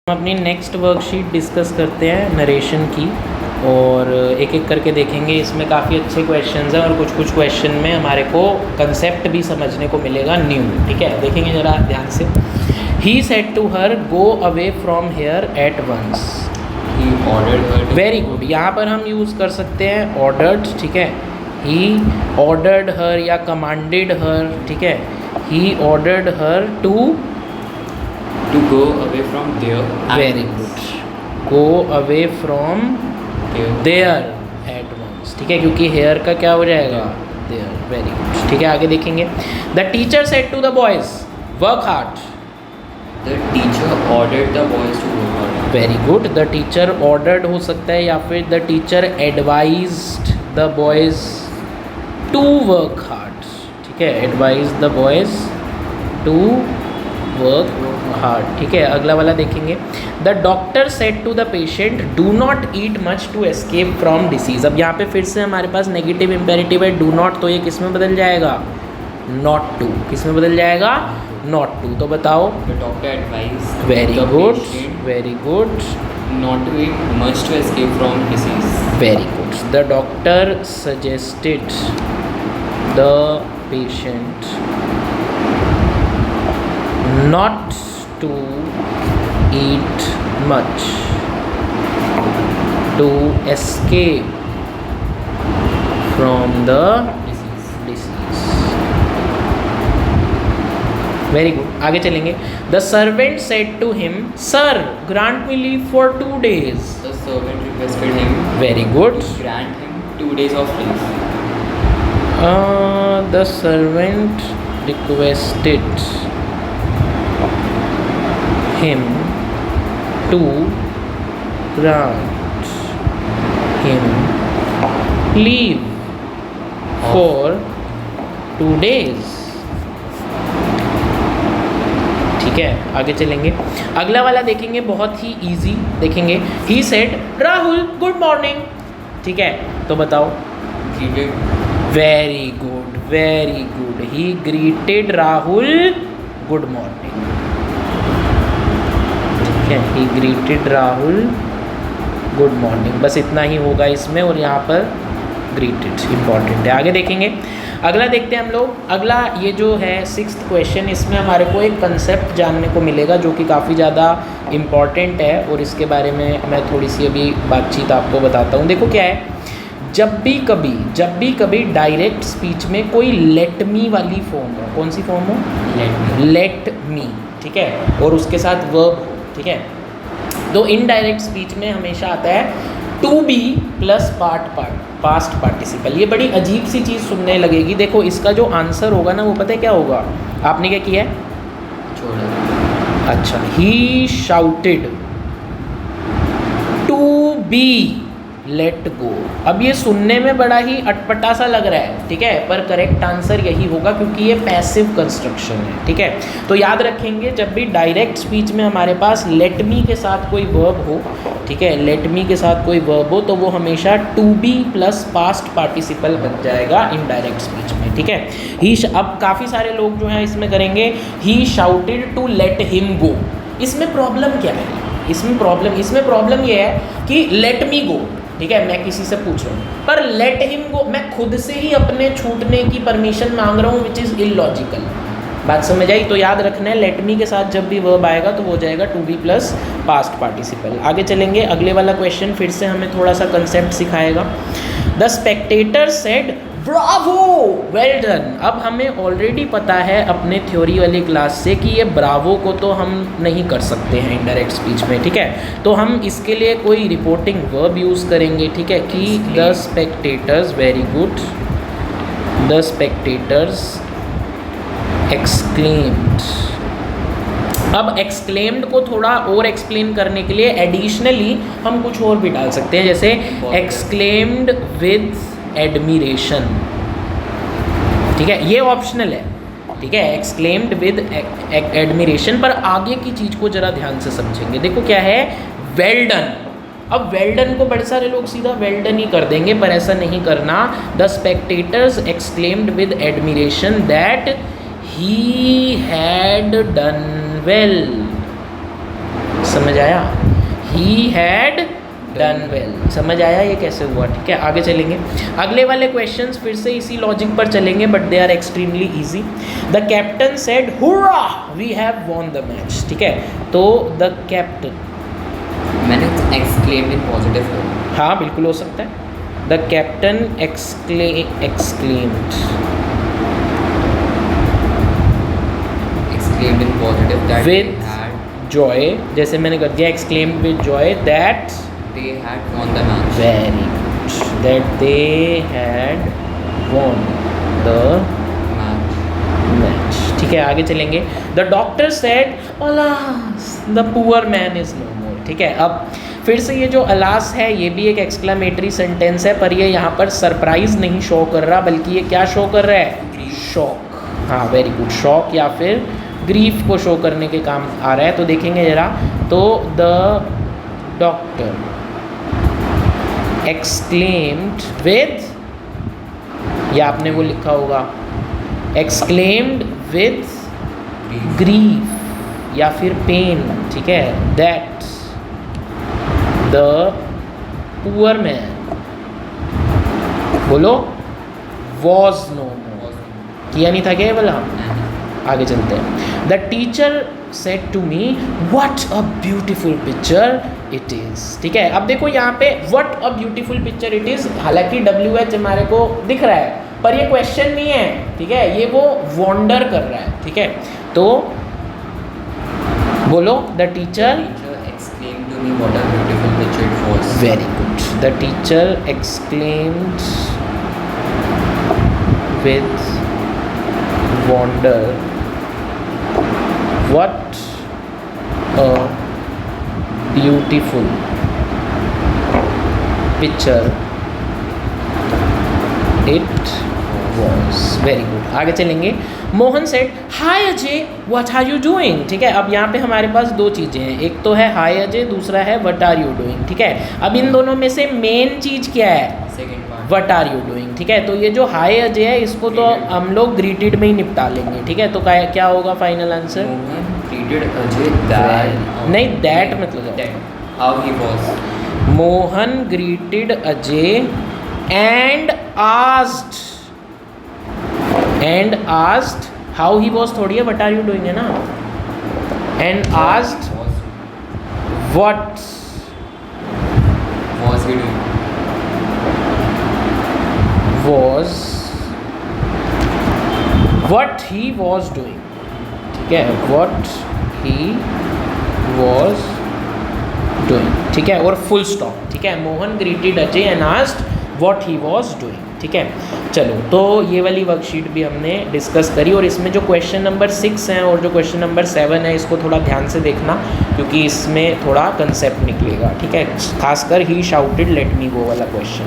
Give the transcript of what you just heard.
हम अपनी next worksheet discuss करते हैं नरेशन की और एक एक करके देखेंगे। इसमें काफ़ी अच्छे क्वेश्चंस हैं और कुछ कुछ क्वेश्चन में हमारे को कंसेप्ट भी समझने को मिलेगा न्यू। ठीक है, देखेंगे ज़रा ध्यान से। He said to her go away from here at once. He ordered her to very good, यहाँ पर हम यूज़ कर सकते हैं ऑर्डर्ड। ठीक है, ही ऑर्डर्ड हर या कमांडेड हर। ठीक है, he ordered her to go away from there. Very good, go away from There. There at once. ठीक है, क्योंकि हेयर का क्या हो जाएगा, देयर। Very good. ठीक है, आगे देखेंगे। The teacher said to the boys work hard. The teacher ordered the boys to work hard. Very good, the teacher ordered हो सकता है या फिर the teacher advised the boys to work hard. ठीक है, advise the boys to work hard. ठीक है, अगला वाला देखेंगे। The doctor said to the patient do not eat much to escape from disease. अब यहाँ पे फिर से हमारे पास नेगेटिव इम्पेरेटिव है डू नॉट, तो ये किस में बदल जाएगा, नॉट टू। किस में बदल जाएगा, नॉट टू। तो बताओ। The doctor advised very the good, patient very good, not to eat much to escape from disease. Very good. The doctor suggested the patient not to eat much to escape from the disease. Very good. आगे चलेंगे। The servant said to him, Sir, grant me leave for 2 days. The servant requested him Very good. to grant him 2 days of leave. The servant requested him to grant him leave for 2 days. ठीक है, आगे चलेंगे। अगला वाला देखेंगे, बहुत ही easy देखेंगे। He said Rahul good morning. ठीक है, तो बताओ। Greeted very good, very good. ही ग्रीटेड राहुल गुड मॉर्निंग। ठीक है, ही ग्रीटेड राहुल गुड मॉर्निंग। बस इतना ही होगा इसमें, और यहाँ पर ग्रीटेड इम्पॉर्टेंट है। आगे देखेंगे। अगला देखते हैं हम लोग। अगला ये जो है 6th क्वेश्चन, इसमें हमारे को एक कंसेप्ट जानने को मिलेगा जो कि काफ़ी ज़्यादा इम्पॉर्टेंट है, और इसके बारे में मैं थोड़ी सी अभी बातचीत आपको बताता हूँ। देखो क्या है, जब भी कभी डायरेक्ट स्पीच में कोई लेट मी वाली फॉर्म हो, कौन सी फॉर्म हो, लेट मी। ठीक है, और उसके साथ वर्ब हो। ठीक है, तो इनडायरेक्ट स्पीच में हमेशा आता है to be plus past participle. ये बड़ी अजीब सी चीज़ सुनने लगेगी। देखो इसका जो आंसर होगा ना, वो पता है क्या होगा, आपने क्या किया है, छोड़ा। अच्छा, he shouted to be let go. अब ये सुनने में बड़ा ही अटपटा सा लग रहा है, ठीक है, पर करेक्ट आंसर यही होगा क्योंकि ये पैसिव कंस्ट्रक्शन है। ठीक है, तो याद रखेंगे जब भी डायरेक्ट स्पीच में हमारे पास लेट मी के साथ कोई वर्ब हो, ठीक है, लेट मी के साथ कोई वर्ब हो, तो वो हमेशा to be plus past participle बन जाएगा इनडायरेक्ट स्पीच में। ठीक है, अब काफ़ी सारे लोग जो हैं इसमें करेंगे he shouted to let him go. इसमें प्रॉब्लम क्या है, इसमें प्रॉब्लम ये है कि लेट मी गो, ठीक है, मैं किसी से पूछ रहा हूँ, पर लेट हिम गो मैं खुद से ही अपने छूटने की परमिशन मांग रहा हूँ, विच इज़ इलॉजिकल। बात समझ आई? तो याद रखना है लेट मी के साथ जब भी वर्ब आएगा तो वो हो जाएगा to be plus past participle. आगे चलेंगे। अगले वाला क्वेश्चन फिर से हमें थोड़ा सा कंसेप्ट सिखाएगा। The Spectator said Bravo well done. अब हमें ऑलरेडी पता है अपने थ्योरी वाली क्लास से कि ये ब्रावो को तो हम नहीं कर सकते हैं इनडायरेक्ट स्पीच में। ठीक है, तो हम इसके लिए कोई रिपोर्टिंग वर्ब यूज़ करेंगे। ठीक है, कि the spectators, very good, the spectators exclaimed. अब एक्सक्लेम्ड को थोड़ा और एक्सप्लेन करने के लिए एडिशनली हम कुछ और भी डाल सकते हैं, जैसे एक्सक्लेम्ड विद एडमिरेशन। ठीक है, ये ऑप्शनल है। ठीक है, एक्सक्लेम्ड विद एडमिरेशन, पर आगे की चीज़ को ज़रा ध्यान से समझेंगे। देखो क्या है, वेल डन। अब वेल डन को बड़े सारे लोग सीधा वेल डन ही कर देंगे, पर ऐसा नहीं करना। The spectators exclaimed with admiration that he had done well. समझ आया? He had done well. समझ आया ये कैसे हुआ? ठीक है, आगे चलेंगे। अगले वाले क्वेश्चंस फिर से इसी लॉजिक पर चलेंगे, but they are extremely easy. The captain said hurrah we have won the match. ठीक है, तो द कैप्टन, मैंने एक्सक्लेम इन पॉजिटिव है। हाँ बिल्कुल हो सकता है। The captain exclaimed exclaimed in positive that With they had joy, जैसे मैंने कर दिया exclaimed with joy that they had won the match. Very good, that they had won the Match. Match. ठीक है, आगे चलेंगे। The doctor said alas the poor man is no more. ठीक है, अब फिर से ये जो अलास है ये भी एक एक्सक्लेमेटरी सेंटेंस है, पर ये यहाँ पर सरप्राइज नहीं शो कर रहा, बल्कि ये क्या शो कर रहा है? शॉक। हाँ वेरी गुड, शॉक या फिर ग्रीफ को शो करने के काम आ रहा है। तो देखेंगे जरा, तो द डॉक्टर एक्सक्लेम्ड विद, या आपने वो लिखा होगा एक्सक्लेम्ड विद ग्रीफ या फिर पेन। ठीक है, दैट द पुअर मैन, बोलो, वॉज नो मोर। किया नहीं था क्या ये वाला? आगे चलते हैं। The teacher said to me what a beautiful picture it is. ठीक है, अब देखो यहाँ पे what a beautiful picture it is, हालांकि WH हमारे को दिख रहा है, पर ये क्वेश्चन नहीं है। ठीक है, ये वो वॉन्डर कर रहा है। ठीक है, तो बोलो, the teacher Explained to me what a beautiful picture it was. Very good, the teacher exclaimed with wonder what a beautiful picture it was। Very good, आगे चलेंगे। Mohan said hi Ajay what are you doing. ठीक है, अब यहाँ पे हमारे पास दो चीज़ें हैं, एक तो है हाय अजय, दूसरा है व्हाट आर यू डूइंग। ठीक है, अब इन दोनों में से मेन चीज़ क्या है? Second part. What are you doing. ठीक है, तो ये जो हाय अजय है इसको तो हम लोग ग्रीटेड में ही निपटा लेंगे। ठीक है, तो क्या होगा final answer? Mohan greeted Ajay that. नहीं, दैट मतलब That. How he was. Mohan greeted Ajay and asked how he was, थोड़ी है व्हाट आर यू डूइंग है ना, and asked what Was he doing? was what he was doing। ठीक है, what he was doing। ठीक है, और फुल स्टॉप। ठीक है, Mohan greeted Ajay and asked what he was doing। ठीक है, चलो, तो ये वाली वर्कशीट भी हमने डिस्कस करी, और इसमें जो क्वेश्चन नंबर 6 हैं और जो क्वेश्चन नंबर 7 है इसको थोड़ा ध्यान से देखना, क्योंकि इसमें थोड़ा कंसेप्ट निकलेगा। ठीक है, खासकर ही शाउटेड लेट मी गो वाला क्वेश्चन।